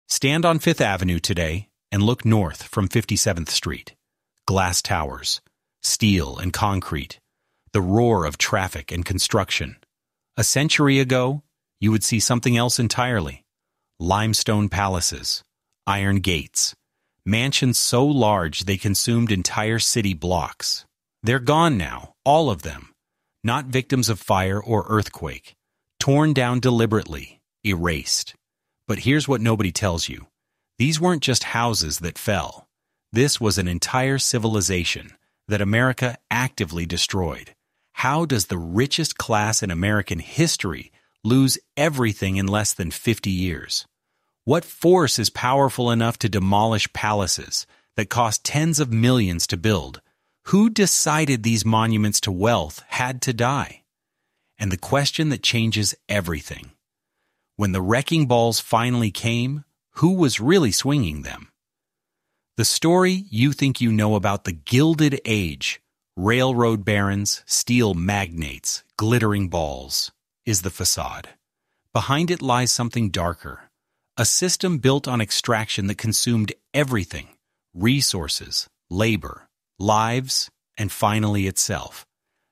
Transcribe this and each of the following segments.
Stand on Fifth Avenue today and look north from 57th Street. Glass towers, steel and concrete, the roar of traffic and construction. A century ago, you would see something else entirely. Limestone palaces, iron gates, mansions so large they consumed entire city blocks. They're gone now, all of them, not victims of fire or earthquake, torn down deliberately, erased. But here's what nobody tells you. These weren't just houses that fell. This was an entire civilization that America actively destroyed. How does the richest class in American history lose everything in less than 50 years? What force is powerful enough to demolish palaces that cost tens of millions to build? Who decided these monuments to wealth had to die? And the question that changes everything. When the wrecking balls finally came, who was really swinging them? The story you think you know about the Gilded Age, railroad barons, steel magnates, glittering balls, is the facade. Behind it lies something darker, a system built on extraction that consumed everything, resources, labor, lives, and finally itself.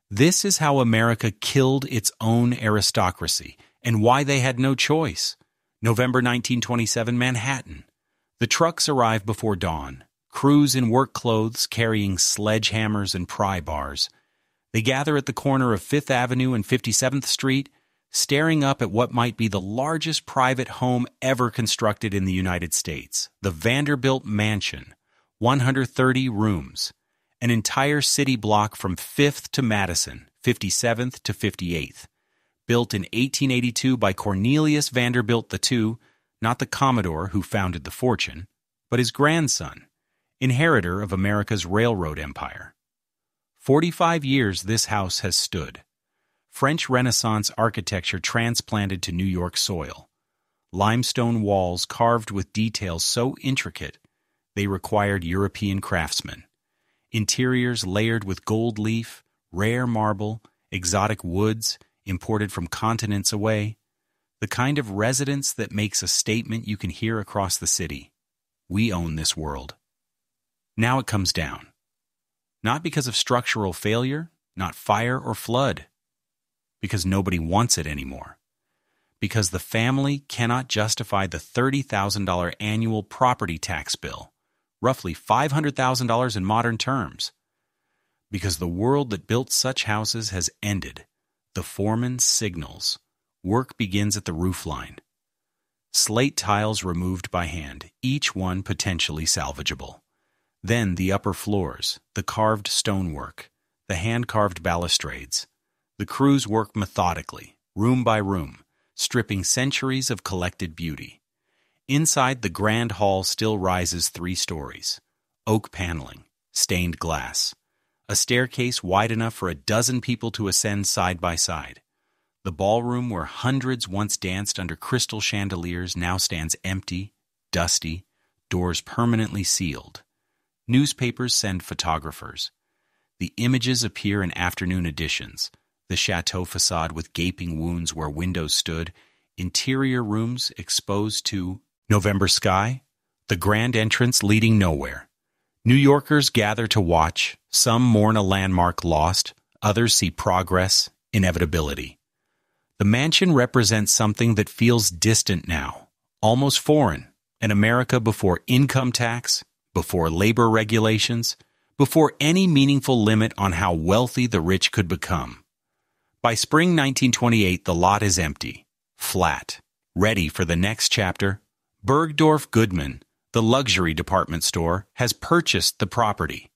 This is how America killed its own aristocracy, and why they had no choice. November 1927, Manhattan. The trucks arrive before dawn, crews in work clothes carrying sledgehammers and pry bars. They gather at the corner of Fifth Avenue and 57th Street, staring up at what might be the largest private home ever constructed in the United States, the Vanderbilt Mansion, 130 rooms, an entire city block from 5th to Madison, 57th to 58th. Built in 1882 by Cornelius Vanderbilt II, not the Commodore who founded the fortune, but his grandson, inheritor of America's railroad empire. 45 years this house has stood. French Renaissance architecture transplanted to New York soil. Limestone walls carved with details so intricate they required European craftsmen. Interiors layered with gold leaf, rare marble, exotic woods, imported from continents away, the kind of residence that makes a statement you can hear across the city. We own this world. Now it comes down. Not because of structural failure, not fire or flood. Because nobody wants it anymore. Because the family cannot justify the $30,000 annual property tax bill, roughly $500,000 in modern terms. Because the world that built such houses has ended. The foreman signals. Work begins at the roofline. Slate tiles removed by hand, each one potentially salvageable. Then the upper floors, the carved stonework, the hand-carved balustrades. The crews work methodically, room by room, stripping centuries of collected beauty. Inside, the grand hall still rises 3 stories. Oak paneling, stained glass. A staircase wide enough for a dozen people to ascend side by side. The ballroom where hundreds once danced under crystal chandeliers now stands empty, dusty, doors permanently sealed. Newspapers send photographers. The images appear in afternoon editions. The chateau facade with gaping wounds where windows stood, interior rooms exposed to November sky, the grand entrance leading nowhere. New Yorkers gather to watch. Some mourn a landmark lost. Others see progress, inevitability. The mansion represents something that feels distant now, almost foreign, an America before income tax, before labor regulations, before any meaningful limit on how wealthy the rich could become. By spring 1928, the lot is empty, flat, ready for the next chapter. Bergdorf Goodman, the luxury department store, has purchased the property.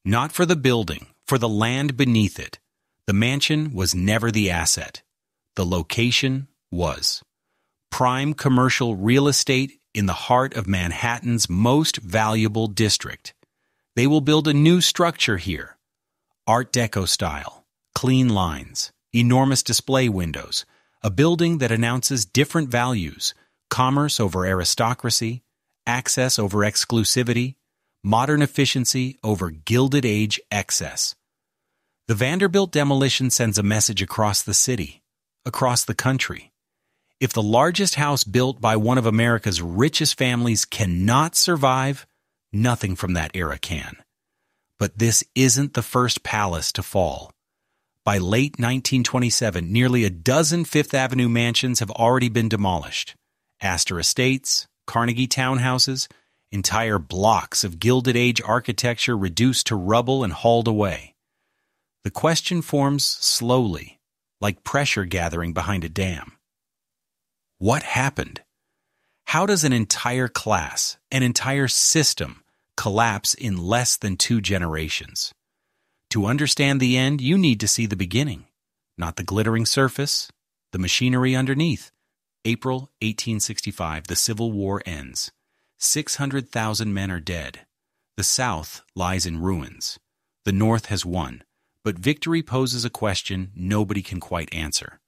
Not for the building, for the land beneath it. The mansion was never the asset. The location was. Prime commercial real estate in the heart of Manhattan's most valuable district. They will build a new structure here. Art Deco style, clean lines, enormous display windows, a building that announces different values, commerce over aristocracy, access over exclusivity, modern efficiency over Gilded Age excess. The Vanderbilt demolition sends a message across the city, across the country. If the largest house built by one of America's richest families cannot survive, nothing from that era can. But this isn't the first palace to fall. By late 1927, nearly a dozen Fifth Avenue mansions have already been demolished. Astor Estates, Carnegie townhouses, entire blocks of Gilded Age architecture reduced to rubble and hauled away. The question forms slowly, like pressure gathering behind a dam. What happened? How does an entire class, an entire system, collapse in less than 2 generations? To understand the end, you need to see the beginning, not the glittering surface, the machinery underneath. April 1865, the Civil War ends. 600,000 men are dead. The South lies in ruins. The North has won, but victory poses a question nobody can quite answer.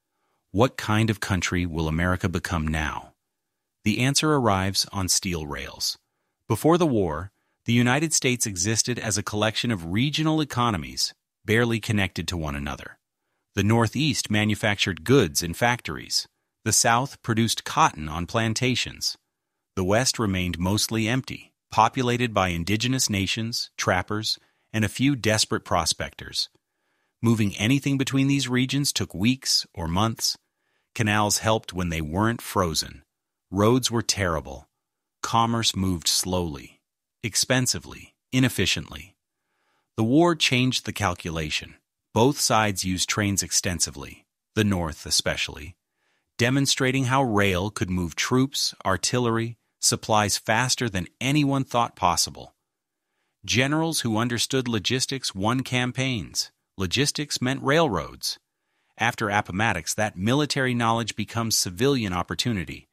What kind of country will America become now? The answer arrives on steel rails. Before the war, the United States existed as a collection of regional economies, barely connected to one another. The Northeast manufactured goods in factories. The South produced cotton on plantations. The West remained mostly empty, populated by indigenous nations, trappers, and a few desperate prospectors. Moving anything between these regions took weeks or months. Canals helped when they weren't frozen. Roads were terrible. Commerce moved slowly, expensively, inefficiently. The war changed the calculation. Both sides used trains extensively, the North especially, demonstrating how rail could move troops, artillery, supplies faster than anyone thought possible. Generals who understood logistics won campaigns. Logistics meant railroads. After Appomattox, that military knowledge becomes civilian opportunity.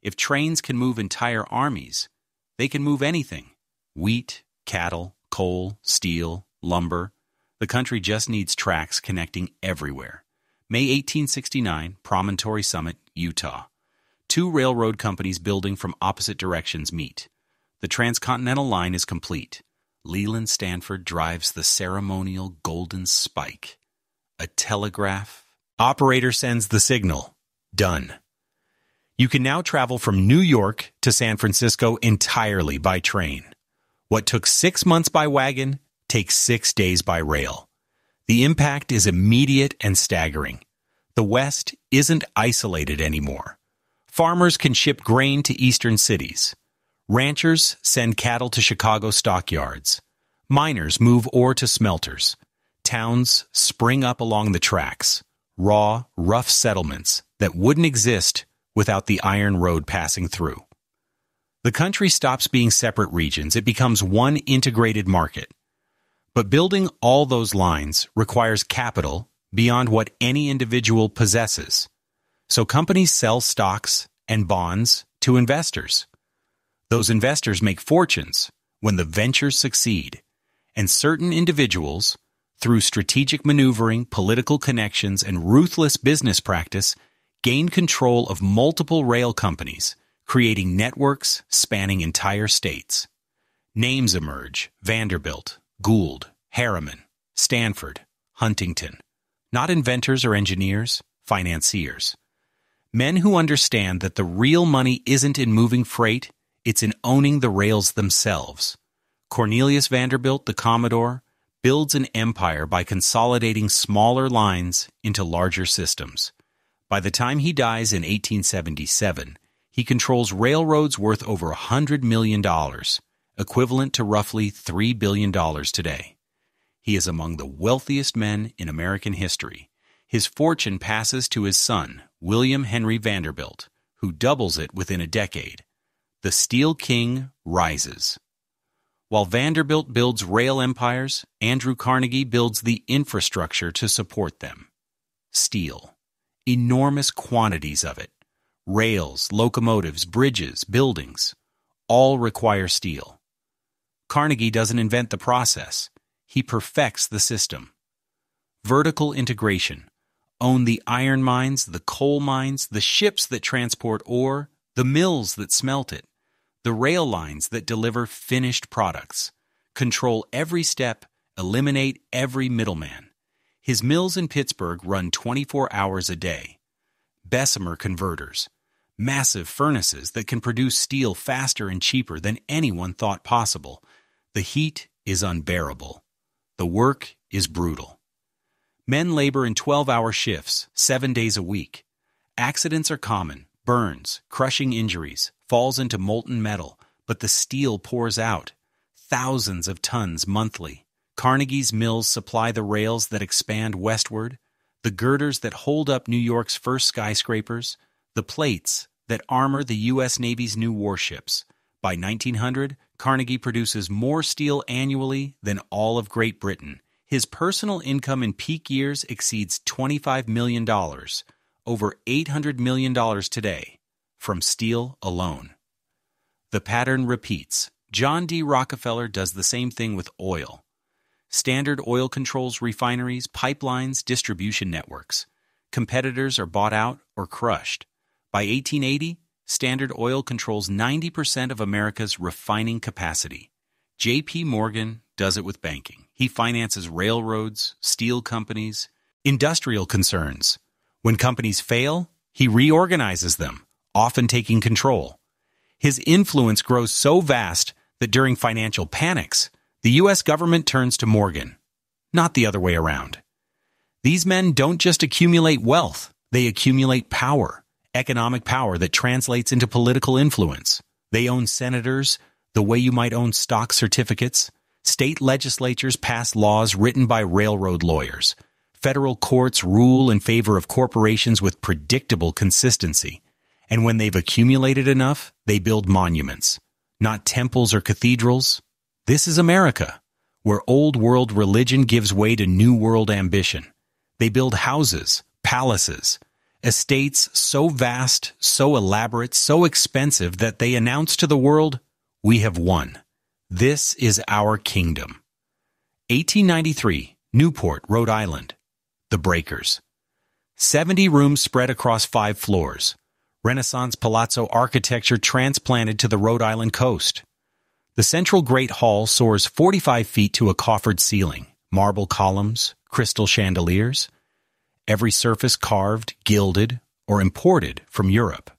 If trains can move entire armies, they can move anything. Wheat, cattle, coal, steel, lumber. The country just needs tracks connecting everywhere. May 1869, Promontory Summit, Utah. 2 railroad companies building from opposite directions meet. The transcontinental line is complete. Leland Stanford drives the ceremonial golden spike. A telegraph. Operator sends the signal. Done. You can now travel from New York to San Francisco entirely by train. What took 6 months by wagon takes 6 days by rail. The impact is immediate and staggering. The West isn't isolated anymore. Farmers can ship grain to eastern cities. Ranchers send cattle to Chicago stockyards. Miners move ore to smelters. Towns spring up along the tracks. Raw, rough settlements that wouldn't exist without the iron road passing through. The country stops being separate regions. It becomes one integrated market. But building all those lines requires capital beyond what any individual possesses. So companies sell stocks and bonds to investors. Those investors make fortunes when the ventures succeed, and certain individuals, through strategic maneuvering, political connections, and ruthless business practice, gain control of multiple rail companies, creating networks spanning entire states. Names emerge: Vanderbilt, Gould, Harriman, Stanford, Huntington. Not inventors or engineers, financiers. Men who understand that the real money isn't in moving freight, it's in owning the rails themselves. Cornelius Vanderbilt, the Commodore, builds an empire by consolidating smaller lines into larger systems. By the time he dies in 1877, he controls railroads worth over $100 million, equivalent to roughly $3 billion today. He is among the wealthiest men in American history. His fortune passes to his son, William Henry Vanderbilt, who doubles it within a decade. The Steel King rises. While Vanderbilt builds rail empires, Andrew Carnegie builds the infrastructure to support them. Steel. Enormous quantities of it. Rails, locomotives, bridges, buildings. All require steel. Carnegie doesn't invent the process. He perfects the system. Vertical integration. Own the iron mines, the coal mines, the ships that transport ore, the mills that smelt it, the rail lines that deliver finished products. Control every step, eliminate every middleman. His mills in Pittsburgh run 24 hours a day. Bessemer converters. Massive furnaces that can produce steel faster and cheaper than anyone thought possible. The heat is unbearable. The work is brutal. Men labor in 12-hour shifts, 7 days a week. Accidents are common: burns, crushing injuries, falls into molten metal, but the steel pours out. Thousands of tons monthly. Carnegie's mills supply the rails that expand westward, the girders that hold up New York's first skyscrapers, the plates that armor the U.S. Navy's new warships. By 1900, Carnegie produces more steel annually than all of Great Britain. His personal income in peak years exceeds $25 million, over $800 million today, from steel alone. The pattern repeats. John D. Rockefeller does the same thing with oil. Standard Oil controls refineries, pipelines, distribution networks. Competitors are bought out or crushed. By 1880, Standard Oil controls 90% of America's refining capacity. J.P. Morgan does it with banking. He finances railroads, steel companies, industrial concerns. When companies fail, he reorganizes them, often taking control. His influence grows so vast that during financial panics, the U.S. government turns to Morgan, not the other way around. These men don't just accumulate wealth, they accumulate power, economic power that translates into political influence. They own senators the way you might own stock certificates. State legislatures pass laws written by railroad lawyers. Federal courts rule in favor of corporations with predictable consistency. And when they've accumulated enough, they build monuments. Not temples or cathedrals. This is America, where old world religion gives way to new world ambition. They build houses, palaces, estates so vast, so elaborate, so expensive that they announce to the world, "We have won. This is our kingdom." 1893, Newport, Rhode Island. The Breakers. 70 rooms spread across 5 floors. Renaissance palazzo architecture transplanted to the Rhode Island coast. The central Great Hall soars 45 feet to a coffered ceiling, marble columns, crystal chandeliers, every surface carved, gilded, or imported from Europe.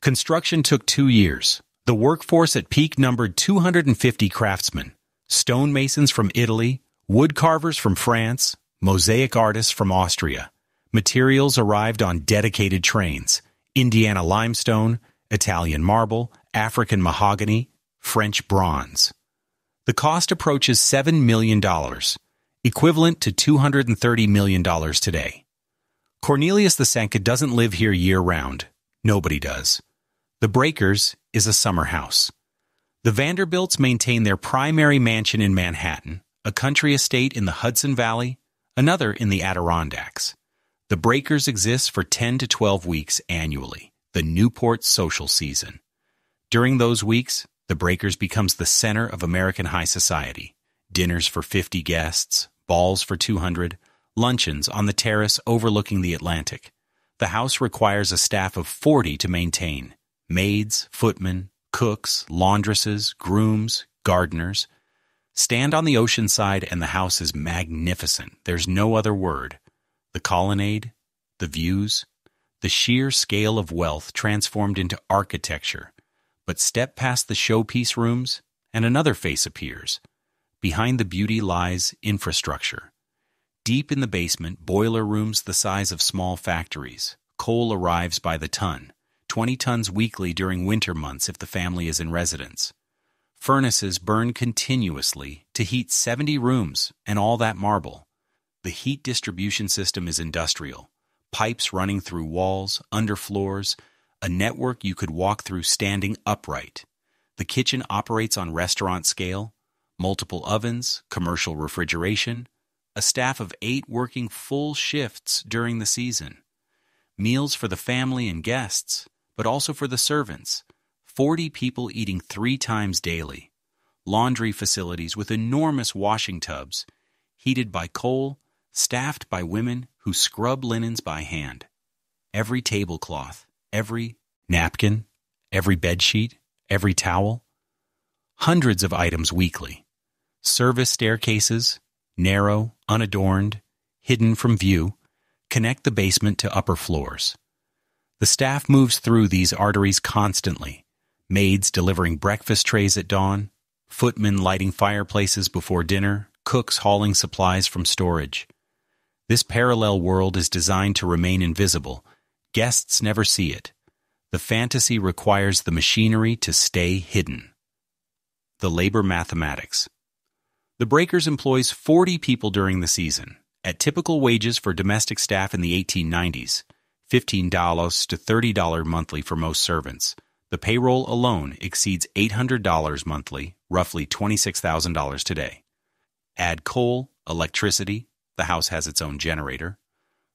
Construction took 2 years. The workforce at peak numbered 250 craftsmen, stonemasons from Italy, wood carvers from France, mosaic artists from Austria. Materials arrived on dedicated trains: Indiana limestone, Italian marble, African mahogany, French bronze. The cost approaches $7 million, equivalent to $230 million today. Cornelius the Sanka doesn't live here year-round. Nobody does. The Breakers is a summer house. The Vanderbilts maintain their primary mansion in Manhattan, a country estate in the Hudson Valley, another in the Adirondacks. The Breakers exist for 10 to 12 weeks annually, the Newport social season. During those weeks, the Breakers becomes the center of American high society. Dinners for 50 guests, balls for 200, luncheons on the terrace overlooking the Atlantic. The house requires a staff of 40 to maintain: maids, footmen, cooks, laundresses, grooms, gardeners. Stand on the ocean side and the house is magnificent. There's no other word. The colonnade, the views, the sheer scale of wealth transformed into architecture. But step past the showpiece rooms, and another face appears. Behind the beauty lies infrastructure. Deep in the basement, boiler rooms the size of small factories. Coal arrives by the ton, 20 tons weekly during winter months if the family is in residence. Furnaces burn continuously to heat 70 rooms and all that marble. The heat distribution system is industrial. Pipes running through walls, underfloors, a network you could walk through standing upright. The kitchen operates on restaurant scale, multiple ovens, commercial refrigeration, a staff of 8 working full shifts during the season. Meals for the family and guests, but also for the servants. 40 people eating 3 times daily. Laundry facilities with enormous washing tubs, heated by coal, staffed by women who scrub linens by hand. Every tablecloth, every napkin, every bedsheet, every towel. Hundreds of items weekly. Service staircases, narrow, unadorned, hidden from view, connect the basement to upper floors. The staff moves through these arteries constantly, maids delivering breakfast trays at dawn, footmen lighting fireplaces before dinner, cooks hauling supplies from storage. This parallel world is designed to remain invisible. Guests never see it. The fantasy requires the machinery to stay hidden. The labor mathematics. The Breakers employs 40 people during the season, at typical wages for domestic staff in the 1890s, $15 to $30 monthly for most servants. The payroll alone exceeds $800 monthly, roughly $26,000 today. Add coal, electricity, the house has its own generator,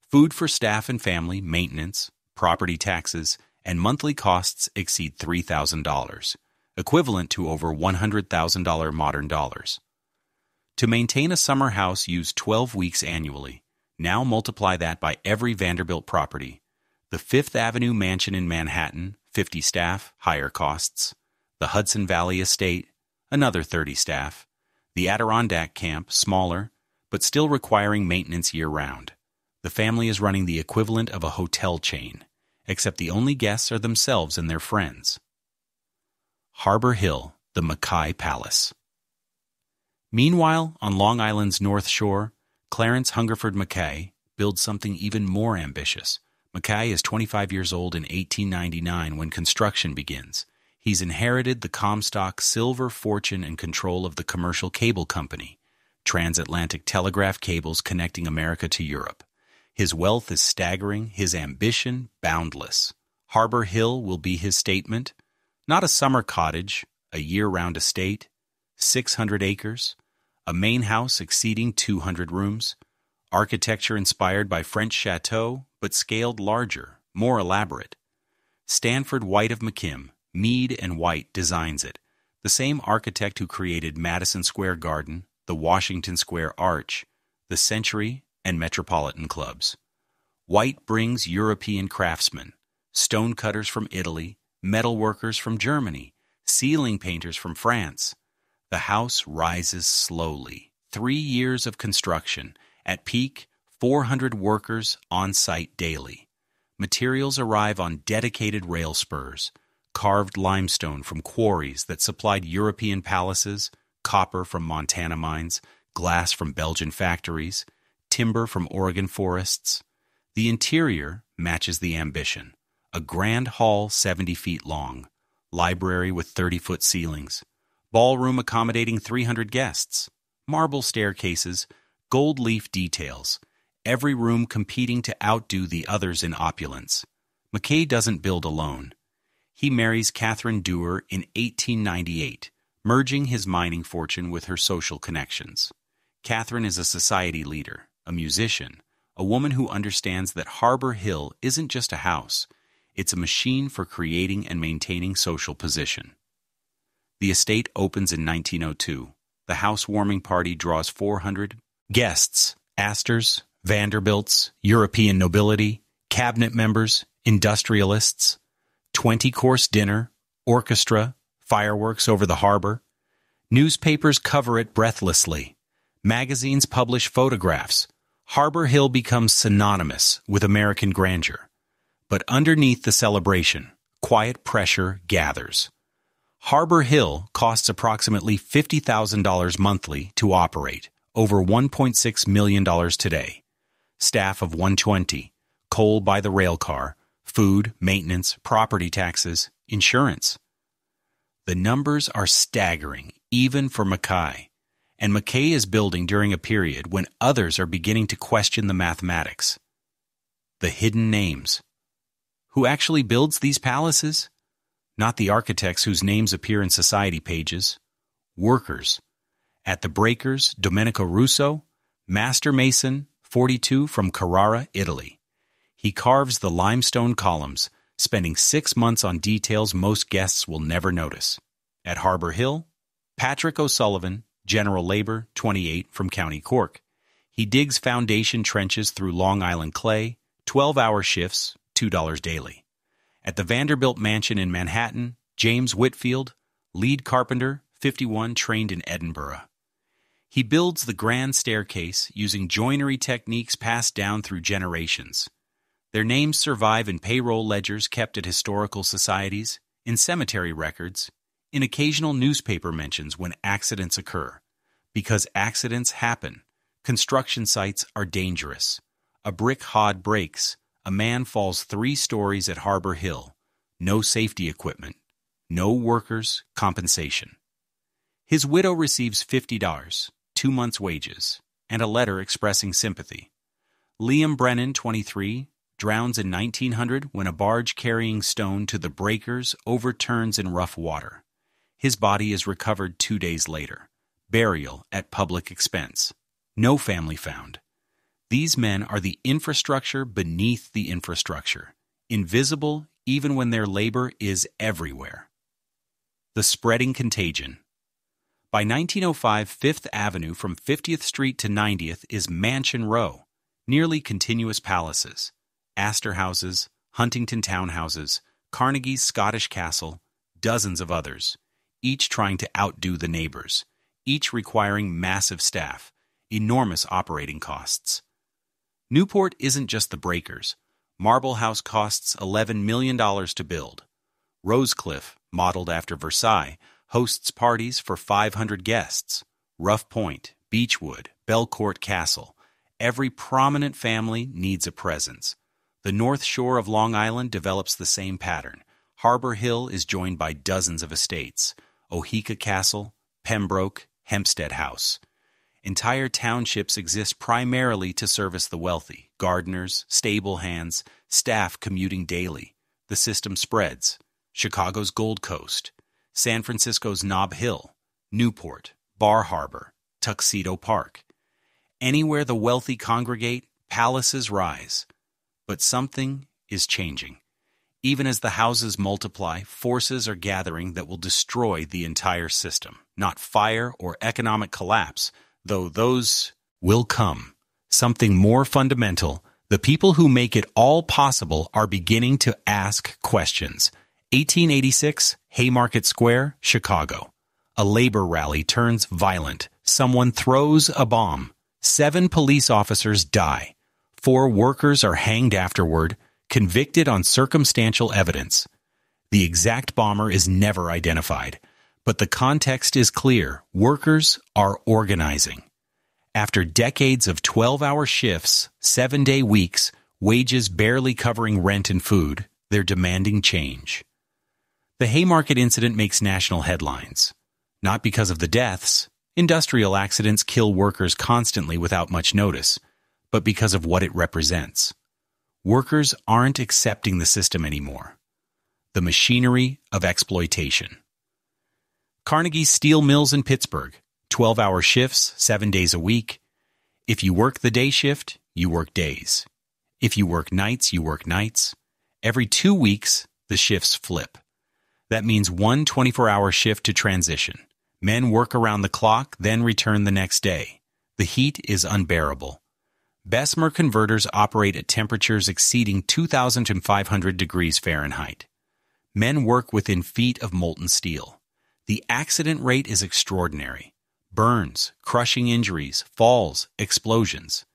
food for staff and family, maintenance, property taxes, and monthly costs exceed $3,000, equivalent to over $100,000 modern dollars. To maintain a summer house, use 12 weeks annually. Now multiply that by every Vanderbilt property. The Fifth Avenue mansion in Manhattan, 50 staff, higher costs. The Hudson Valley estate, another 30 staff. The Adirondack camp, smaller, but still requiring maintenance year-round. The family is running the equivalent of a hotel chain, except the only guests are themselves and their friends. Harbor Hill, the Mackay Palace. Meanwhile, on Long Island's North Shore, Clarence Hungerford Mackay builds something even more ambitious. Mackay is 25 years old in 1899 when construction begins. He's inherited the Comstock silver fortune and control of the commercial cable company, transatlantic telegraph cables connecting America to Europe. His wealth is staggering, his ambition boundless. Harbor Hill will be his statement. Not a summer cottage, a year-round estate, 600 acres, a main house exceeding 200 rooms, architecture inspired by French chateaux, but scaled larger, more elaborate. Stanford White of McKim, Mead and White designs it, the same architect who created Madison Square Garden, the Washington Square Arch, the Century, and Metropolitan clubs. White brings European craftsmen, stonecutters from Italy, metalworkers from Germany, ceiling painters from France. The house rises slowly. 3 years of construction. At peak, 400 workers on site daily. Materials arrive on dedicated rail spurs, carved limestone from quarries that supplied European palaces, copper from Montana mines, glass from Belgian factories, timber from Oregon forests. The interior matches the ambition. A grand hall 70 feet long, library with 30-foot ceilings, ballroom accommodating 300 guests, marble staircases, gold leaf details, every room competing to outdo the others in opulence. Mackay doesn't build alone. He marries Catherine Dewar in 1898, merging his mining fortune with her social connections. Catherine is a society leader, a musician, a woman who understands that Harbor Hill isn't just a house, it's a machine for creating and maintaining social position. The estate opens in 1902. The housewarming party draws 400 guests, Astors, Vanderbilts, European nobility, cabinet members, industrialists, 20-course dinner, orchestra, fireworks over the harbor. Newspapers cover it breathlessly. Magazines publish photographs. Harbor Hill becomes synonymous with American grandeur. But underneath the celebration, quiet pressure gathers. Harbor Hill costs approximately $50,000 monthly to operate, over $1.6 million today. Staff of 120, coal by the rail car, food, maintenance, property taxes, insurance. The numbers are staggering, even for Mackay. And Mackay is building during a period when others are beginning to question the mathematics. The hidden names. Who actually builds these palaces? Not the architects whose names appear in society pages. Workers. At the Breakers, Domenico Russo, master mason, 42 from Carrara, Italy. He carves the limestone columns, spending 6 months on details most guests will never notice. At Harbor Hill, Patrick O'Sullivan, General Labor, 28 from County Cork. He digs foundation trenches through Long Island clay, 12-hour shifts, $2 daily. At the Vanderbilt Mansion in Manhattan, James Whitfield, lead carpenter, 51, trained in Edinburgh. He builds the grand staircase using joinery techniques passed down through generations. Their names survive in payroll ledgers kept at historical societies, in cemetery records, in occasional newspaper mentions when accidents occur. Because accidents happen, construction sites are dangerous. A brick hod breaks. A man falls 3 stories at Harbor Hill. No safety equipment. No workers' compensation. His widow receives $50, 2 months' wages, and a letter expressing sympathy. Liam Brennan, 23, drowns in 1900 when a barge carrying stone to the breakers overturns in rough water. His body is recovered 2 days later. Burial at public expense. No family found. These men are the infrastructure beneath the infrastructure, invisible even when their labor is everywhere. The spreading contagion. By 1905, Fifth Avenue from 50th Street to 90th is Mansion Row, nearly continuous palaces, Astor houses, Huntington townhouses, Carnegie's Scottish Castle, dozens of others, each trying to outdo the neighbors, each requiring massive staff, enormous operating costs. Newport isn't just the breakers. Marble House costs $11 million to build. Rosecliff, modeled after Versailles, hosts parties for 500 guests. Rough Point, Beechwood, Belcourt Castle. Every prominent family needs a presence. The North Shore of Long Island develops the same pattern. Harbor Hill is joined by dozens of estates. Oheka Castle, Pembroke, Hempstead House. Entire townships exist primarily to service the wealthy, gardeners, stable hands, staff commuting daily. The system spreads. Chicago's Gold Coast, San Francisco's Nob Hill, Newport, Bar Harbor, Tuxedo Park. Anywhere the wealthy congregate, palaces rise. But something is changing. Even as the houses multiply, forces are gathering that will destroy the entire system. Not fire or economic collapse, though those will come. Something more fundamental. The people who make it all possible are beginning to ask questions. 1886, Haymarket Square, Chicago. A labor rally turns violent. Someone throws a bomb. 7 police officers die. 4 workers are hanged afterward, convicted on circumstantial evidence. The exact bomber is never identified, but the context is clear. Workers are organizing. After decades of 12-hour shifts, 7-day weeks, wages barely covering rent and food, they're demanding change. The Haymarket incident makes national headlines. Not because of the deaths. Industrial accidents kill workers constantly without much notice, but because of what it represents. Workers aren't accepting the system anymore. The machinery of exploitation. Carnegie's steel mills in Pittsburgh, 12-hour shifts, 7 days a week. If you work the day shift, you work days. If you work nights, you work nights. Every 2 weeks, the shifts flip. That means one 24-hour shift to transition. Men work around the clock, then return the next day. The heat is unbearable. Bessemer converters operate at temperatures exceeding 2,500 degrees Fahrenheit. Men work within feet of molten steel. The accident rate is extraordinary. Burns, crushing injuries, falls, explosions.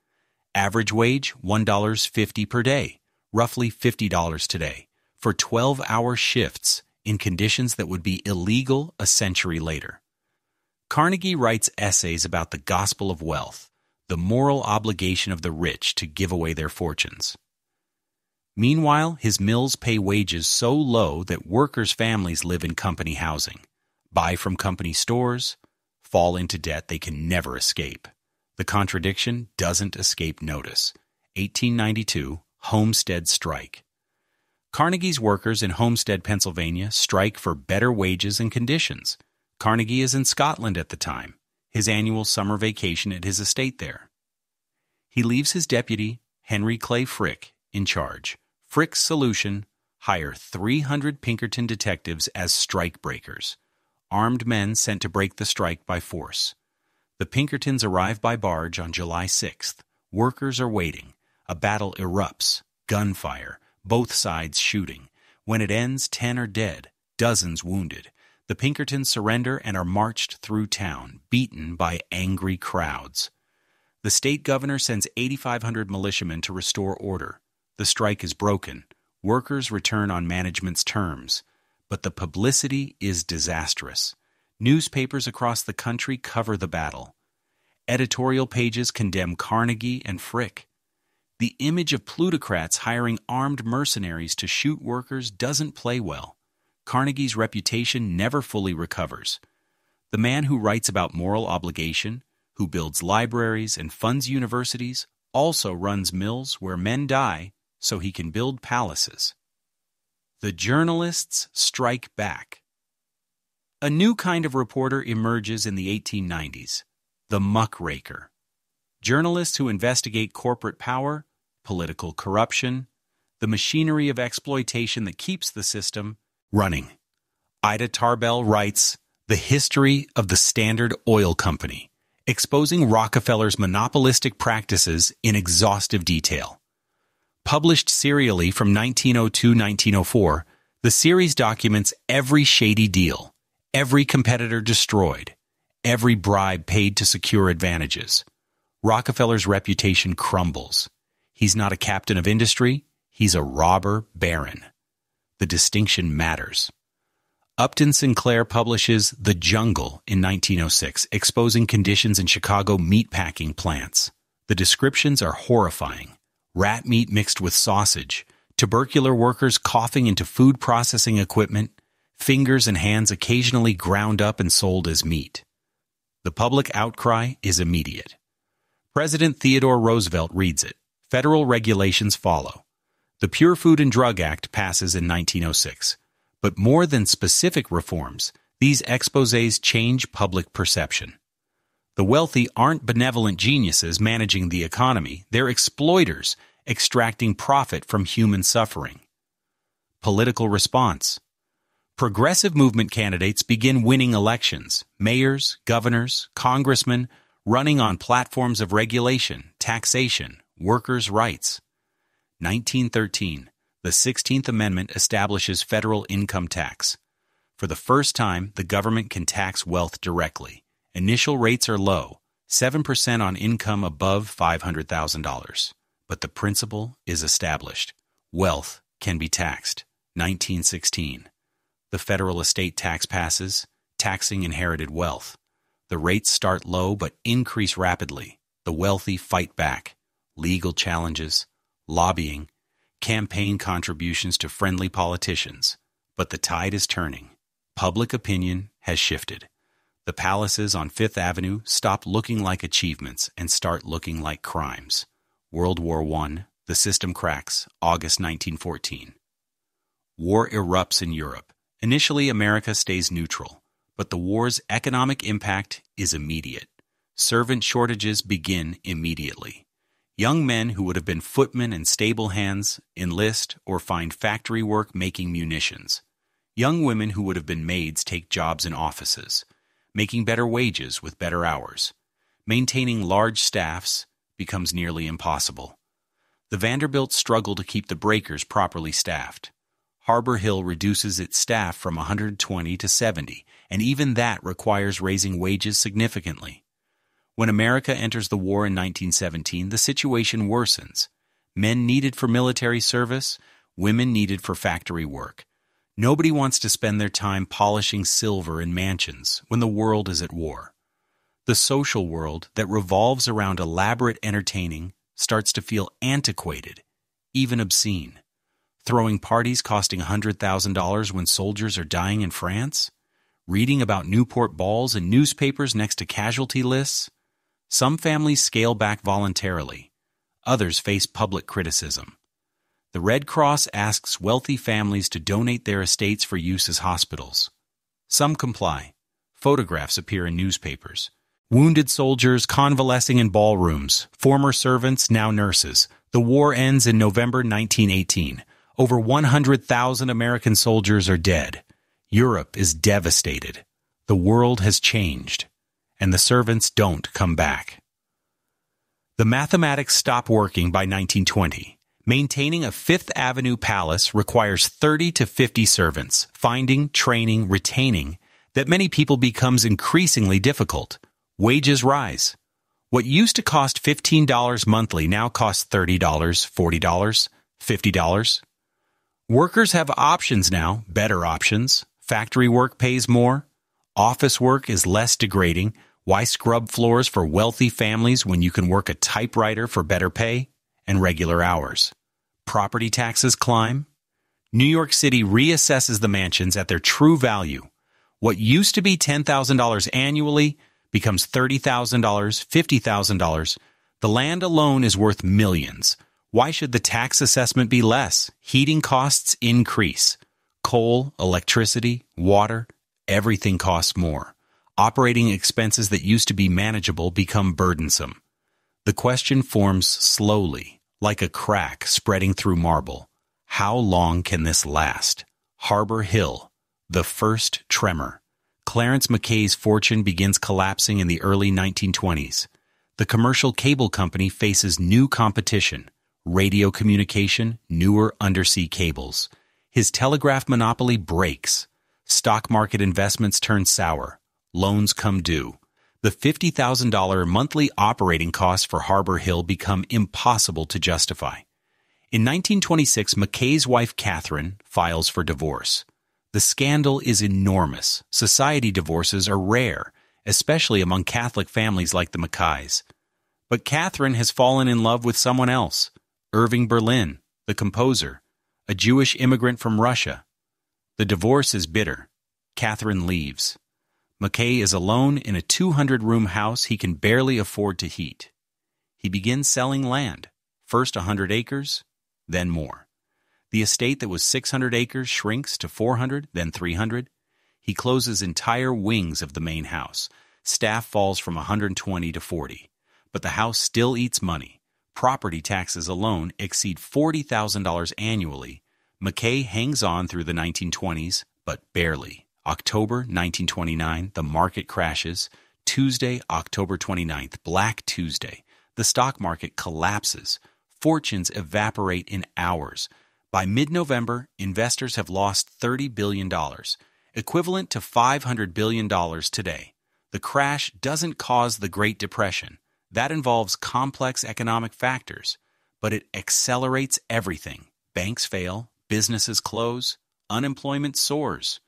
Average wage, $1.50 per day, roughly $50 today, for 12-hour shifts in conditions that would be illegal a century later. Carnegie writes essays about the gospel of wealth, the moral obligation of the rich to give away their fortunes. Meanwhile, his mills pay wages so low that workers' families live in company housing, buy from company stores, fall into debt they can never escape. The contradiction doesn't escape notice. 1892, Homestead Strike. Carnegie's workers in Homestead, Pennsylvania, strike for better wages and conditions. Carnegie is in Scotland at the time, his annual summer vacation at his estate there. He leaves his deputy, Henry Clay Frick, in charge. Frick's solution: hire 300 Pinkerton detectives as strike breakers, armed men sent to break the strike by force. The Pinkertons arrive by barge on July 6th. Workers are waiting. A battle erupts. Gunfire. Both sides shooting. When it ends, 10 are dead, dozens wounded. The Pinkertons surrender and are marched through town, beaten by angry crowds. The state governor sends 8,500 militiamen to restore order. The strike is broken. Workers return on management's terms. But the publicity is disastrous. Newspapers across the country cover the battle. Editorial pages condemn Carnegie and Frick. The image of plutocrats hiring armed mercenaries to shoot workers doesn't play well. Carnegie's reputation never fully recovers. The man who writes about moral obligation, who builds libraries and funds universities, also runs mills where men die so he can build palaces. The journalists strike back. A new kind of reporter emerges in the 1890s, the muckraker. Journalists who investigate corporate power, political corruption, the machinery of exploitation that keeps the system running. Ida Tarbell writes The History of the Standard Oil Company, exposing Rockefeller's monopolistic practices in exhaustive detail. Published serially from 1902-1904, the series documents every shady deal, every competitor destroyed, every bribe paid to secure advantages. Rockefeller's reputation crumbles. He's not a captain of industry, he's a robber baron. The distinction matters. Upton Sinclair publishes The Jungle in 1906, exposing conditions in Chicago meatpacking plants. The descriptions are horrifying. Rat meat mixed with sausage, tubercular workers coughing into food processing equipment, fingers and hands occasionally ground up and sold as meat. The public outcry is immediate. President Theodore Roosevelt reads it. Federal regulations follow. The Pure Food and Drug Act passes in 1906. But more than specific reforms, these exposés change public perception. The wealthy aren't benevolent geniuses managing the economy. They're exploiters, extracting profit from human suffering. Political response. Progressive movement candidates begin winning elections. Mayors, governors, congressmen, running on platforms of regulation, taxation, workers' rights. 1913. The 16th Amendment establishes federal income tax. For the first time, the government can tax wealth directly. Initial rates are low, 7% on income above $500,000. But the principle is established. Wealth can be taxed. 1916. The federal estate tax passes, taxing inherited wealth. The rates start low but increase rapidly. The wealthy fight back. Legal challenges, lobbying, campaign contributions to friendly politicians. But the tide is turning. Public opinion has shifted. The palaces on Fifth Avenue stop looking like achievements and start looking like crimes. World War I, the system cracks, August 1914. War erupts in Europe. Initially, America stays neutral, but the war's economic impact is immediate. Servant shortages begin immediately. Young men who would have been footmen and stable hands enlist or find factory work making munitions. Young women who would have been maids take jobs in offices, making better wages with better hours. Maintaining large staffs becomes nearly impossible. The Vanderbilts struggle to keep the breakers properly staffed. Harbor Hill reduces its staff from 120 to 70, and even that requires raising wages significantly. When America enters the war in 1917, the situation worsens. Men needed for military service, women needed for factory work. Nobody wants to spend their time polishing silver in mansions when the world is at war. The social world that revolves around elaborate entertaining starts to feel antiquated, even obscene. Throwing parties costing $100,000 when soldiers are dying in France? Reading about Newport balls in newspapers next to casualty lists? Some families scale back voluntarily. Others face public criticism. The Red Cross asks wealthy families to donate their estates for use as hospitals. Some comply. Photographs appear in newspapers. Wounded soldiers convalescing in ballrooms, former servants, now nurses. The war ends in November 1918. Over 100,000 American soldiers are dead. Europe is devastated. The world has changed, and the servants don't come back. The mathematics stop working by 1920. Maintaining a Fifth Avenue palace requires 30 to 50 servants. Finding, training, retaining that many people becomes increasingly difficult. Wages rise. What used to cost $15 monthly now costs $30, $40, $50. Workers have options now, better options. Factory work pays more. Office work is less degrading. Why scrub floors for wealthy families when you can work a typewriter for better pay and regular hours? Property taxes climb. New York City reassesses the mansions at their true value. What used to be $10,000 annually becomes $30,000, $50,000. The land alone is worth millions. Why should the tax assessment be less? Heating costs increase. Coal, electricity, water, everything costs more. Operating expenses that used to be manageable become burdensome. The question forms slowly, like a crack spreading through marble. How long can this last? Harbor Hill, the first tremor. Clarence Mackay's fortune begins collapsing in the early 1920s. The commercial cable company faces new competition. Radio communication, newer undersea cables. His telegraph monopoly breaks. Stock market investments turn sour. Loans come due. The $50,000 monthly operating costs for Harbor Hill become impossible to justify. In 1926, Mackay's wife Catherine files for divorce. The scandal is enormous. Society divorces are rare, especially among Catholic families like the Mackays. But Catherine has fallen in love with someone else. Irving Berlin, the composer, a Jewish immigrant from Russia. The divorce is bitter. Catherine leaves. Mackay is alone in a 200-room house he can barely afford to heat. He begins selling land, first 100 acres, then more. The estate that was 600 acres shrinks to 400, then 300. He closes entire wings of the main house. Staff falls from 120 to 40. But the house still eats money. Property taxes alone exceed $40,000 annually. Mackay hangs on through the 1920s, but barely. October 1929, the market crashes. Tuesday, October 29th, Black Tuesday. The stock market collapses. Fortunes evaporate in hours. By mid-November, investors have lost $30 billion, equivalent to $500 billion today. The crash doesn't cause the Great Depression. That involves complex economic factors, but it accelerates everything. Banks fail, businesses close, unemployment soars.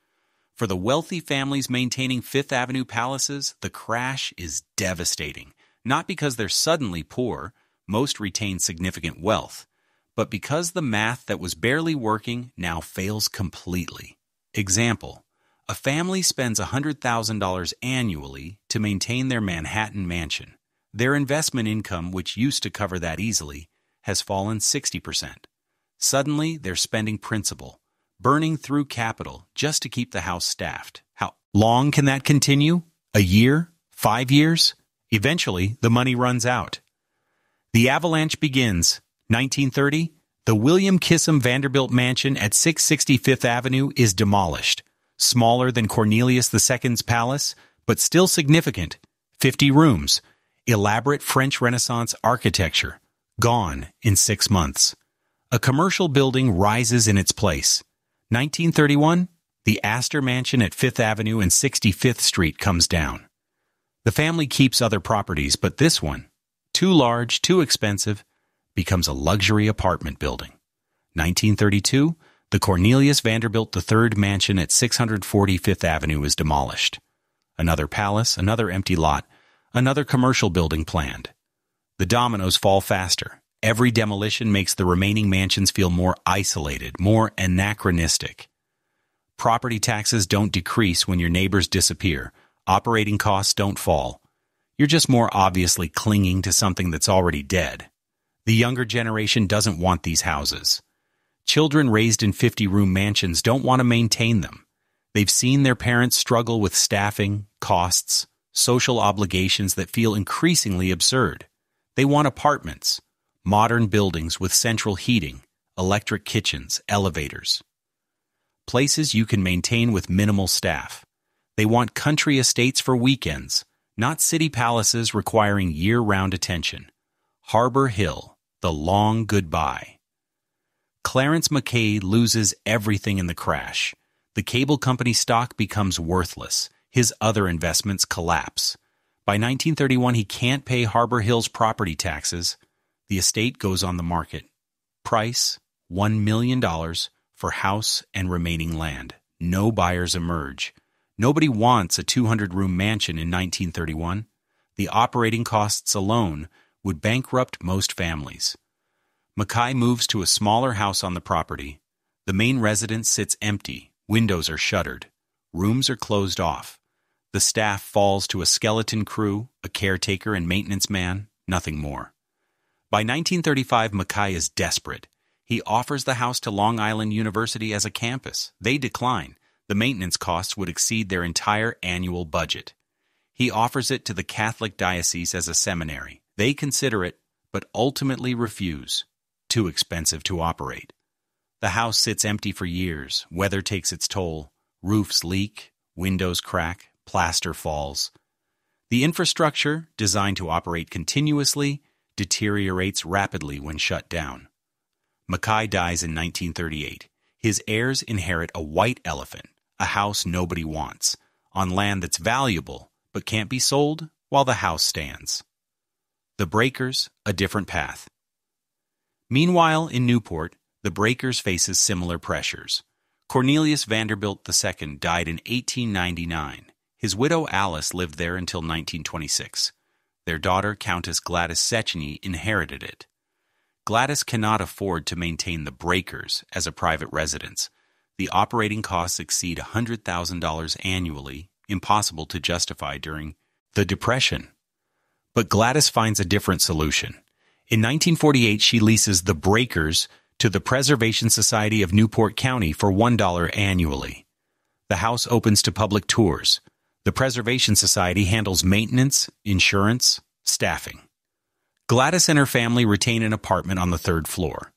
For the wealthy families maintaining Fifth Avenue palaces, the crash is devastating. Not because they're suddenly poor, most retain significant wealth, but because the math that was barely working now fails completely. Example, a family spends $100,000 annually to maintain their Manhattan mansion. Their investment income, which used to cover that easily, has fallen 60%. Suddenly, they're spending principal, burning through capital just to keep the house staffed. How long can that continue? A year? 5 years? Eventually, the money runs out. The avalanche begins. 1930, the William Kissam Vanderbilt mansion at 660 Fifth Avenue is demolished. Smaller than Cornelius II's palace, but still significant. 50 rooms. Elaborate French Renaissance architecture, gone in 6 months. A commercial building rises in its place. 1931, the Astor Mansion at 5th Avenue and 65th Street comes down. The family keeps other properties, but this one, too large, too expensive, becomes a luxury apartment building. 1932, the Cornelius Vanderbilt III mansion at 640 Fifth Avenue is demolished. Another palace, another empty lot, another commercial building planned. The dominoes fall faster. Every demolition makes the remaining mansions feel more isolated, more anachronistic. Property taxes don't decrease when your neighbors disappear. Operating costs don't fall. You're just more obviously clinging to something that's already dead. The younger generation doesn't want these houses. Children raised in 50-room mansions don't want to maintain them. They've seen their parents struggle with staffing, costs, social obligations that feel increasingly absurd. They want apartments, modern buildings with central heating, electric kitchens, elevators. Places you can maintain with minimal staff. They want country estates for weekends, not city palaces requiring year-round attention. Harbor Hill, the long goodbye. Clarence Mackay loses everything in the crash. The cable company stock becomes worthless. His other investments collapse. By 1931, he can't pay Harbor Hill's property taxes. The estate goes on the market. Price, $1 million for house and remaining land. No buyers emerge. Nobody wants a 200-room mansion in 1931. The operating costs alone would bankrupt most families. Mackay moves to a smaller house on the property. The main residence sits empty. Windows are shuttered. Rooms are closed off. The staff falls to a skeleton crew, a caretaker and maintenance man, nothing more. By 1935, Mackay is desperate. He offers the house to Long Island University as a campus. They decline. The maintenance costs would exceed their entire annual budget. He offers it to the Catholic diocese as a seminary. They consider it, but ultimately refuse. Too expensive to operate. The house sits empty for years. Weather takes its toll. Roofs leak, windows crack, plaster falls. The infrastructure, designed to operate continuously, deteriorates rapidly when shut down. Mackay dies in 1938. His heirs inherit a white elephant, a house nobody wants, on land that's valuable but can't be sold while the house stands. The Breakers, a different path. Meanwhile, in Newport, the Breakers faces similar pressures. Cornelius Vanderbilt II died in 1899. His widow Alice lived there until 1926. Their daughter, Countess Gladys Secheny, inherited it. Gladys cannot afford to maintain the Breakers as a private residence. The operating costs exceed $100,000 annually, impossible to justify during the Depression. But Gladys finds a different solution. In 1948, she leases the Breakers to the Preservation Society of Newport County for $1 annually. The house opens to public tours. The Preservation Society handles maintenance, insurance, staffing. Gladys and her family retain an apartment on the third floor.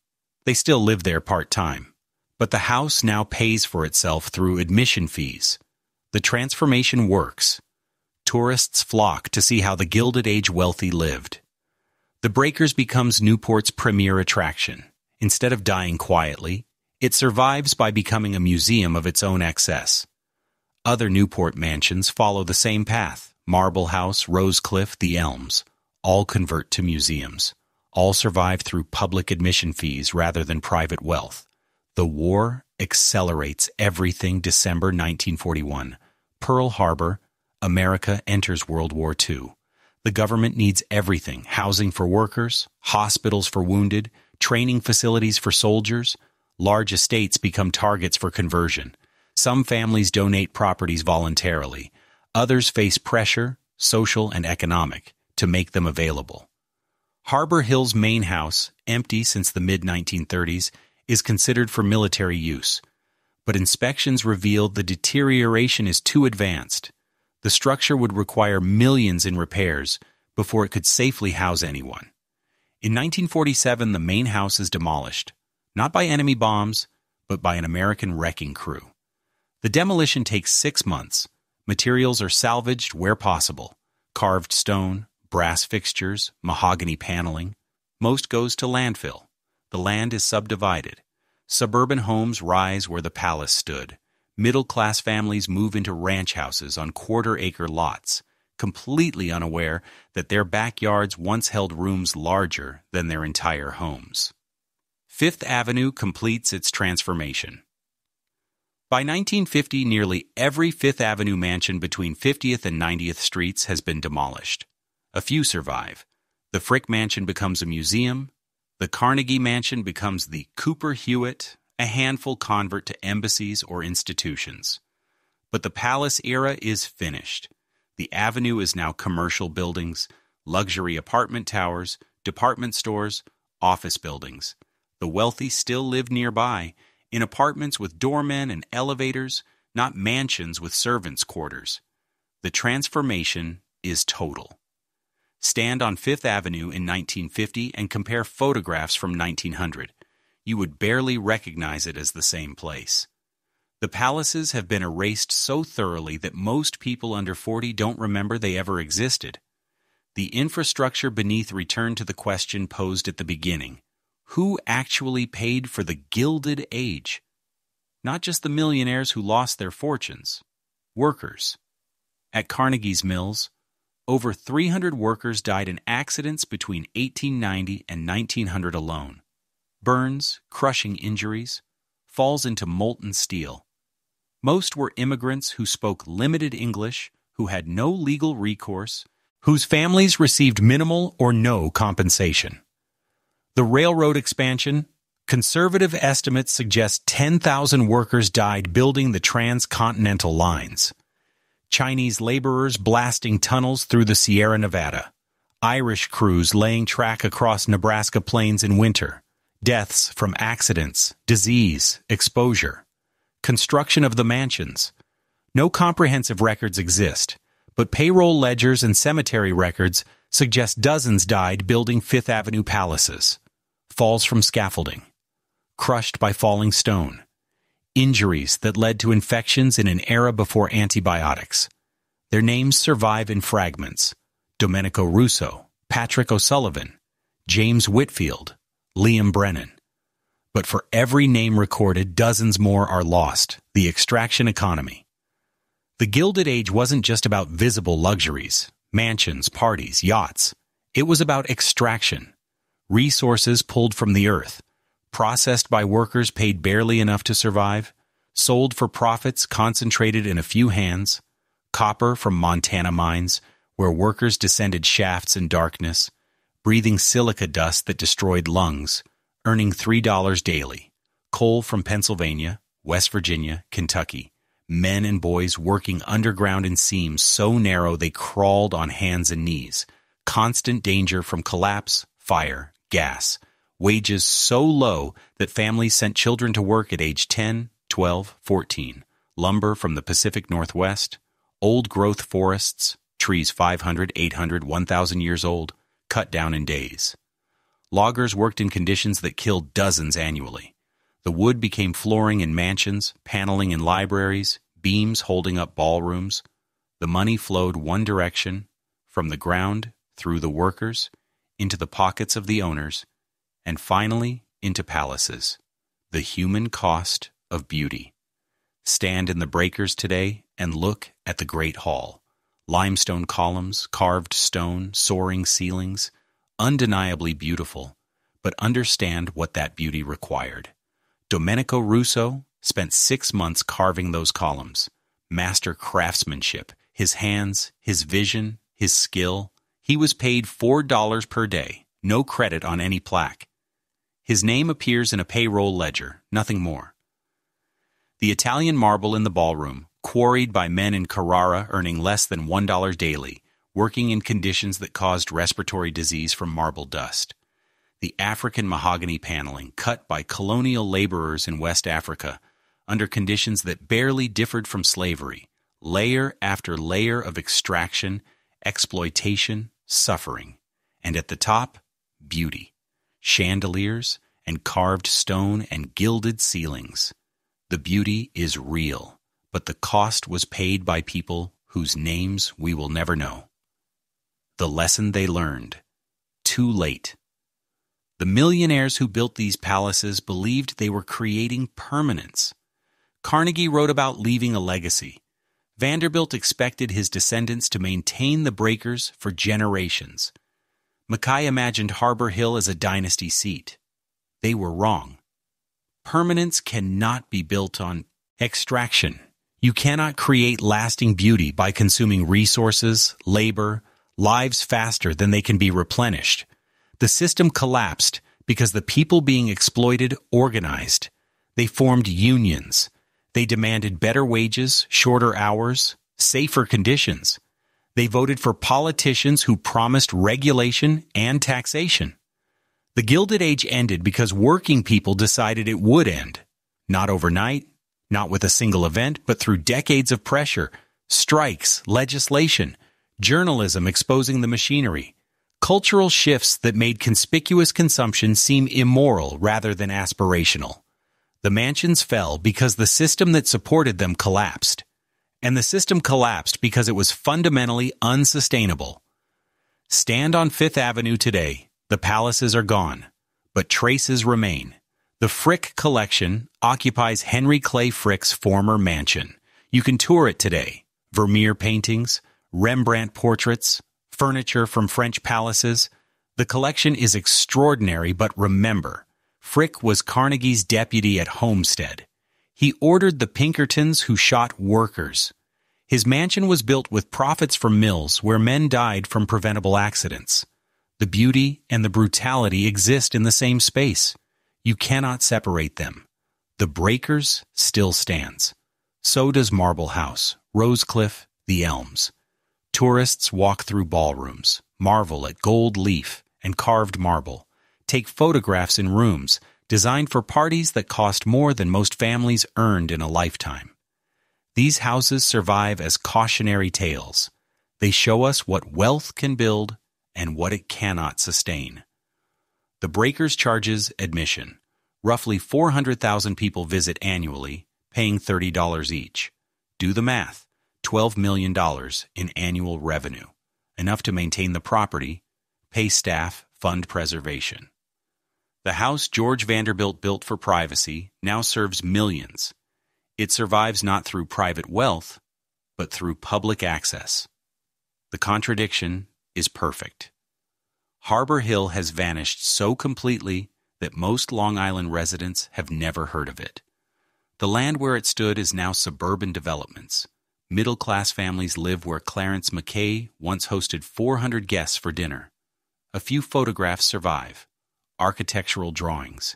They still live there part-time. But the house now pays for itself through admission fees. The transformation works. Tourists flock to see how the Gilded Age wealthy lived. The Breakers becomes Newport's premier attraction. Instead of dying quietly, it survives by becoming a museum of its own excess. Other Newport mansions follow the same path. Marble House, Rosecliff, the Elms. All convert to museums. All survive through public admission fees rather than private wealth. The war accelerates everything. December 1941. Pearl Harbor. America enters World War II. The government needs everything: housing for workers, hospitals for wounded, training facilities for soldiers. Large estates become targets for conversion. Some families donate properties voluntarily. Others face pressure, social and economic, to make them available. Harbor Hill's main house, empty since the mid-1930s, is considered for military use. But inspections revealed the deterioration is too advanced. The structure would require millions in repairs before it could safely house anyone. In 1947, the main house is demolished, not by enemy bombs, but by an American wrecking crew. The demolition takes 6 months. Materials are salvaged where possible: carved stone, brass fixtures, mahogany paneling. Most goes to landfill. The land is subdivided. Suburban homes rise where the palace stood. Middle-class families move into ranch houses on quarter-acre lots, completely unaware that their backyards once held rooms larger than their entire homes. Fifth Avenue completes its transformation. By 1950, nearly every Fifth Avenue mansion between 50th and 90th Streets has been demolished. A few survive. The Frick Mansion becomes a museum. The Carnegie Mansion becomes the Cooper Hewitt. A handful convert to embassies or institutions. But the palace era is finished. The avenue is now commercial buildings, luxury apartment towers, department stores, office buildings. The wealthy still live nearby, in apartments with doormen and elevators, not mansions with servants' quarters. The transformation is total. Stand on Fifth Avenue in 1950 and compare photographs from 1900. You would barely recognize it as the same place. The palaces have been erased so thoroughly that most people under 40 don't remember they ever existed. The infrastructure beneath returned to the question posed at the beginning: who actually paid for the Gilded Age? Not just the millionaires who lost their fortunes. Workers. At Carnegie's Mills, over 300 workers died in accidents between 1890 and 1900 alone. burns, crushing injuries, falls into molten steel. Most were immigrants who spoke limited English, who had no legal recourse, whose families received minimal or no compensation. The railroad expansion, conservative estimates suggest 10,000 workers died building the transcontinental lines. Chinese laborers blasting tunnels through the Sierra Nevada. Irish crews laying track across Nebraska plains in winter. Deaths from accidents, disease, exposure. Construction of the mansions. No comprehensive records exist, but payroll ledgers and cemetery records suggest dozens died building Fifth Avenue palaces. Falls from scaffolding. Crushed by falling stone. Injuries that led to infections in an era before antibiotics. Their names survive in fragments. Domenico Russo, Patrick O'Sullivan, James Whitfield, Liam Brennan. But for every name recorded, dozens more are lost. The extraction economy. The Gilded Age wasn't just about visible luxuries, mansions, parties, yachts. It was about extraction. Resources pulled from the earth, processed by workers paid barely enough to survive, sold for profits concentrated in a few hands, copper from Montana mines, where workers descended shafts in darkness, breathing silica dust that destroyed lungs, earning $3 daily, coal from Pennsylvania, West Virginia, Kentucky, men and boys working underground in seams so narrow they crawled on hands and knees, constant danger from collapse, fire, gas, wages so low that families sent children to work at age 10, 12, 14, lumber from the Pacific Northwest, old-growth forests, trees 500, 800, 1,000 years old, cut down in days. Loggers worked in conditions that killed dozens annually. The wood became flooring in mansions, paneling in libraries, beams holding up ballrooms. The money flowed one direction, from the ground, through the workers, into the pockets of the owners, and finally into palaces. The human cost of beauty. Stand in the breakers today and look at the Great Hall. Limestone columns, carved stone, soaring ceilings, undeniably beautiful, but understand what that beauty required. Domenico Russo spent 6 months carving those columns. Master craftsmanship, his hands, his vision, his skill. He was paid $4 per day, no credit on any plaque. His name appears in a payroll ledger, nothing more. The Italian marble in the ballroom, quarried by men in Carrara earning less than $1 daily, working in conditions that caused respiratory disease from marble dust. The African mahogany paneling, cut by colonial laborers in West Africa, under conditions that barely differed from slavery, layer after layer of extraction, exploitation, suffering. And at the top, beauty, chandeliers, and carved stone and gilded ceilings. The beauty is real, but the cost was paid by people whose names we will never know. The lesson they learned. Too late. The millionaires who built these palaces believed they were creating permanence. Carnegie wrote about leaving a legacy. Vanderbilt expected his descendants to maintain the breakers for generations. Mackay imagined Harbor Hill as a dynasty seat. They were wrong. Permanence cannot be built on extraction. You cannot create lasting beauty by consuming resources, labor, lives faster than they can be replenished. The system collapsed because the people being exploited organized. They formed unions. They demanded better wages, shorter hours, safer conditions. They voted for politicians who promised regulation and taxation. The Gilded Age ended because working people decided it would end. Not overnight, not with a single event, but through decades of pressure, strikes, legislation, journalism exposing the machinery, cultural shifts that made conspicuous consumption seem immoral rather than aspirational. The mansions fell because the system that supported them collapsed. And the system collapsed because it was fundamentally unsustainable. Stand on Fifth Avenue today. The palaces are gone, but traces remain. The Frick Collection occupies Henry Clay Frick's former mansion. You can tour it today. Vermeer paintings, Rembrandt portraits, furniture from French palaces. The collection is extraordinary, but remember, Frick was Carnegie's deputy at Homestead. He ordered the Pinkertons who shot workers. His mansion was built with profits from mills where men died from preventable accidents. The beauty and the brutality exist in the same space. You cannot separate them. The Breakers still stands. So does Marble House, Rosecliff, the Elms. Tourists walk through ballrooms, marvel at gold leaf and carved marble, take photographs in rooms designed for parties that cost more than most families earned in a lifetime. These houses survive as cautionary tales. They show us what wealth can build and what it cannot sustain. The Breakers charges admission. Roughly 400,000 people visit annually, paying $30 each. Do the math. $12 million in annual revenue, enough to maintain the property, pay staff, fund preservation. The house George Vanderbilt built for privacy now serves millions. It survives not through private wealth, but through public access. The contradiction is perfect. Harbor Hill has vanished so completely that most Long Island residents have never heard of it. The land where it stood is now suburban developments. Middle-class families live where Clarence Mackay once hosted 400 guests for dinner. A few photographs survive. Architectural drawings.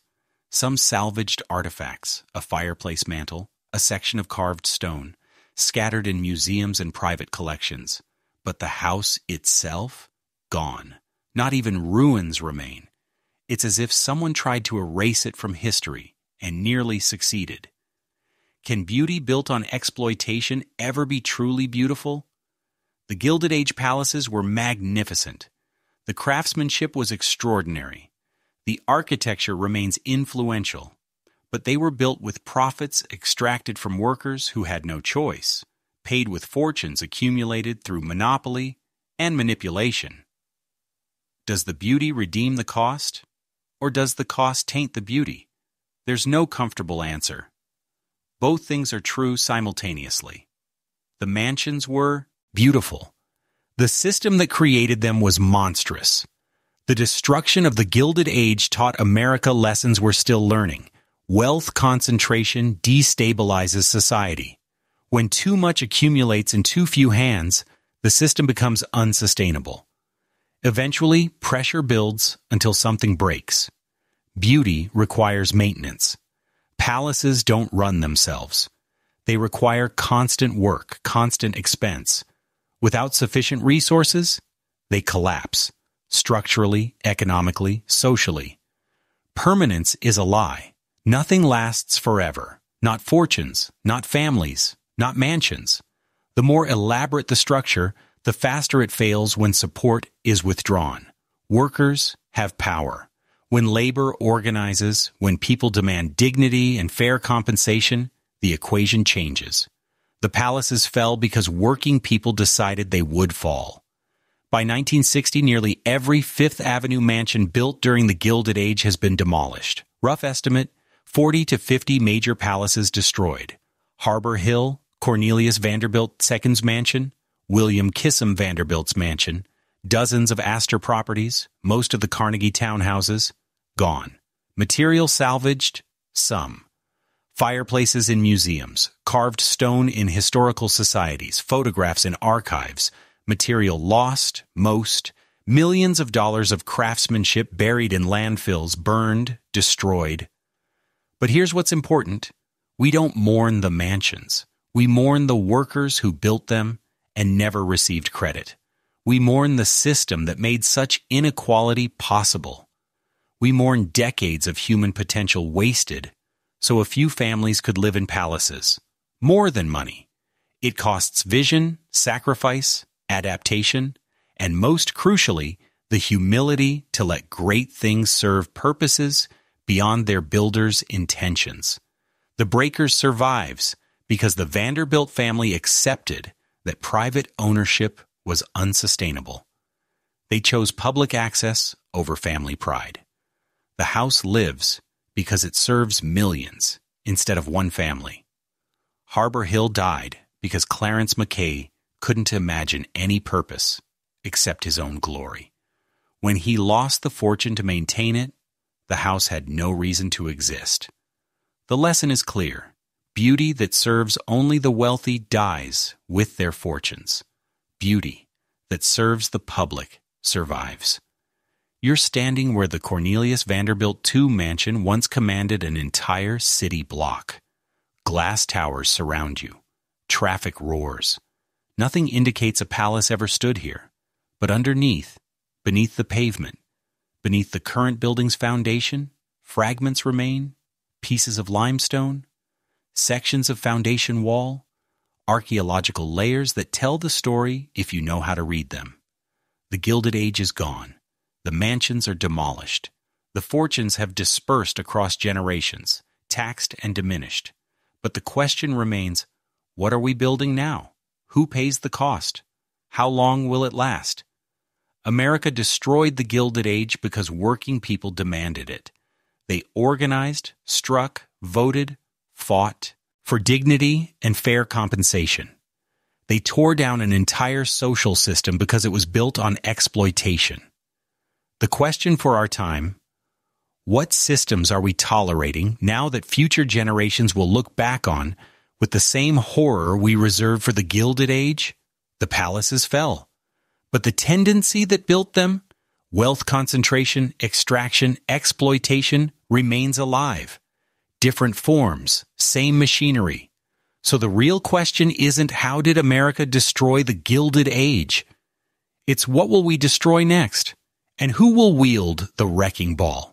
Some salvaged artifacts, a fireplace mantel, a section of carved stone, scattered in museums and private collections. But the house itself? Gone. Not even ruins remain. It's as if someone tried to erase it from history and nearly succeeded. Can beauty built on exploitation ever be truly beautiful? The Gilded Age palaces were magnificent. The craftsmanship was extraordinary. The architecture remains influential, but they were built with profits extracted from workers who had no choice, paid with fortunes accumulated through monopoly and manipulation. Does the beauty redeem the cost, or does the cost taint the beauty? There's no comfortable answer. Both things are true simultaneously. The mansions were beautiful. The system that created them was monstrous. The destruction of the Gilded Age taught America lessons we're still learning. Wealth concentration destabilizes society. When too much accumulates in too few hands, the system becomes unsustainable. Eventually, pressure builds until something breaks. Beauty requires maintenance. Palaces don't run themselves. They require constant work, constant expense. Without sufficient resources, they collapse, structurally, economically, socially. Permanence is a lie. Nothing lasts forever. Not fortunes, not families, not mansions. The more elaborate the structure, the faster it fails when support is withdrawn. Workers have power. When labor organizes, when people demand dignity and fair compensation, the equation changes. The palaces fell because working people decided they would fall. By 1960, nearly every Fifth Avenue mansion built during the Gilded Age has been demolished. Rough estimate, 40 to 50 major palaces destroyed. Harbor Hill, Cornelius Vanderbilt II's mansion, William Kissam Vanderbilt's mansion, dozens of Astor properties, most of the Carnegie townhouses, gone. Material salvaged, some. Fireplaces in museums, carved stone in historical societies, photographs in archives, material lost, most, millions of dollars of craftsmanship buried in landfills, burned, destroyed. But here's what's important. We don't mourn the mansions. We mourn the workers who built them and never received credit. We mourn the system that made such inequality possible. We mourn decades of human potential wasted so a few families could live in palaces. More than money. It costs vision, sacrifice, adaptation, and most crucially, the humility to let great things serve purposes beyond their builders' intentions. The Breakers survives because the Vanderbilt family accepted that private ownership was unsustainable. They chose public access over family pride. The house lives because it serves millions instead of one family. Harbor Hill died because Clarence Mackay couldn't imagine any purpose except his own glory. When he lost the fortune to maintain it, the house had no reason to exist. The lesson is clear. Beauty that serves only the wealthy dies with their fortunes. Beauty that serves the public survives. You're standing where the Cornelius Vanderbilt II mansion once commanded an entire city block. Glass towers surround you. Traffic roars. Nothing indicates a palace ever stood here. But underneath, beneath the pavement, beneath the current building's foundation, fragments remain, pieces of limestone, sections of foundation wall, archaeological layers that tell the story if you know how to read them. The Gilded Age is gone. The mansions are demolished. The fortunes have dispersed across generations, taxed and diminished. But the question remains, what are we building now? Who pays the cost? How long will it last? America destroyed the Gilded Age because working people demanded it. They organized, struck, voted, fought for dignity and fair compensation. They tore down an entire social system because it was built on exploitation. The question for our time: what systems are we tolerating now that future generations will look back on with the same horror we reserved for the Gilded Age? The palaces fell. But the tendency that built them, wealth concentration, extraction, exploitation, remains alive. Different forms, same machinery. So the real question isn't how did America destroy the Gilded Age? It's what will we destroy next? And who will wield the wrecking ball?